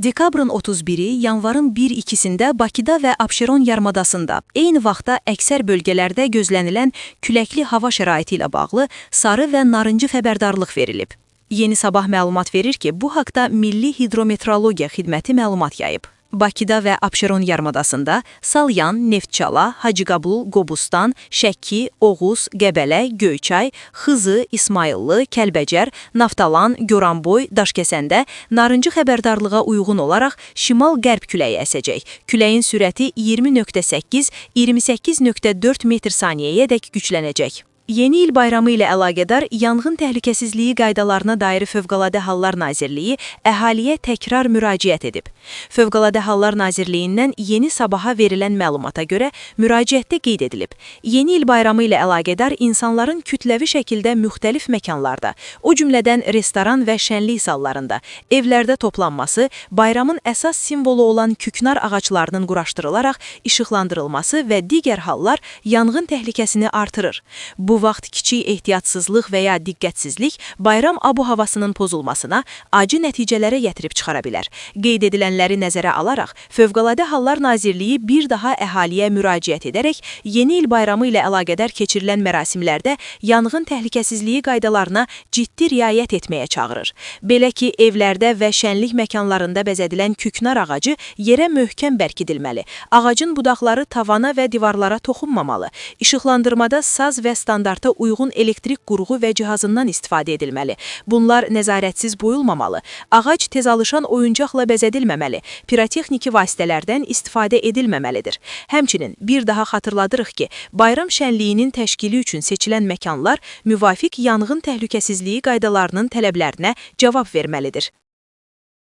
Dekabrın 31-i, yanvarın 1-2-sində Bakıda və Abşeron yarımadasında, eyni vaxtda əksər bölgələrdə gözlənilən küləkli hava şəraiti ilə bağlı sarı və narıncı xəbərdarlıq verilib. Yeni Sabah məlumat verir ki, bu haqda Milli Hidrometeorologiya Xidməti məlumat yayıb. Bakıda və Abşeron yarımadasında Salyan, Neftçala, Hacıqabul, Qobustan, Şəki, Oğuz, Qəbələ, Göyçay, Xızı, İsmayıllı, Kəlbəcər, Naftalan, Goranboy, Daşkəsəndə narıncı xəbərdarlığa uyğun olaraq şimal-qərb küləyi əsəcək. Küləyin sürəti 20.8-28.4 metr/saniyəyədək güclənəcək. Yeni il bayramı ilə əlaqədar yanğın təhlükəsizliyi qaydalarına dair Fövqəladə Hallar Nazirliyi əhaliyə təkrar müraciət edib. Fövqəladə Hallar Nazirliyindən Yeni Sabaha verilən məlumata görə müraciətdə qeyd edilib. Yeni il bayramı ilə əlaqədar insanların kütləvi şəkildə müxtəlif məkanlarda, o cümlədən restoran və şənlik sallarında, evlərdə toplanması, bayramın əsas simvolu olan küknar ağaclarının quraşdırılaraq işıqlandırılması və digər hallar yanğın təhlükəsini artırır. Bu vaxt kiçik ehtiyatsızlıq və ya diqqətsizlik bayram abu-havasının pozulmasına, acı nəticələrə gətirib çıxara bilər. Qeyd edilənləri nəzərə alaraq, Fövqəladə Hallar Nazirliyi bir daha əhaliyə müraciət edərək, yeni il bayramı ilə əlaqədar keçirilən mərasimlərdə yanğın təhlükəsizliyi qaydalarına ciddi riayət etməyə çağırır. Belə ki, evlərdə və şənlik məkanlarında bəzədilən küknar ağacı yerə möhkəm bərkidilməli, ağacın budaqları tavana və divarlara toxunmamalı, işıqlandırmada saz və standarta uyğun elektrik qurğu və cihazından istifadə edilməli. Bunlar nəzarətsiz boyulmamalı, ağac tez alışan oyuncaqla bəzədilməməli, pirotexniki vasitələrdən istifadə edilməməlidir. Həmçinin bir daha xatırladırıq ki, bayram şənliyinin təşkili üçün seçilən məkanlar müvafiq yanğın təhlükəsizliyi qaydalarının tələblərinə cavab verməlidir.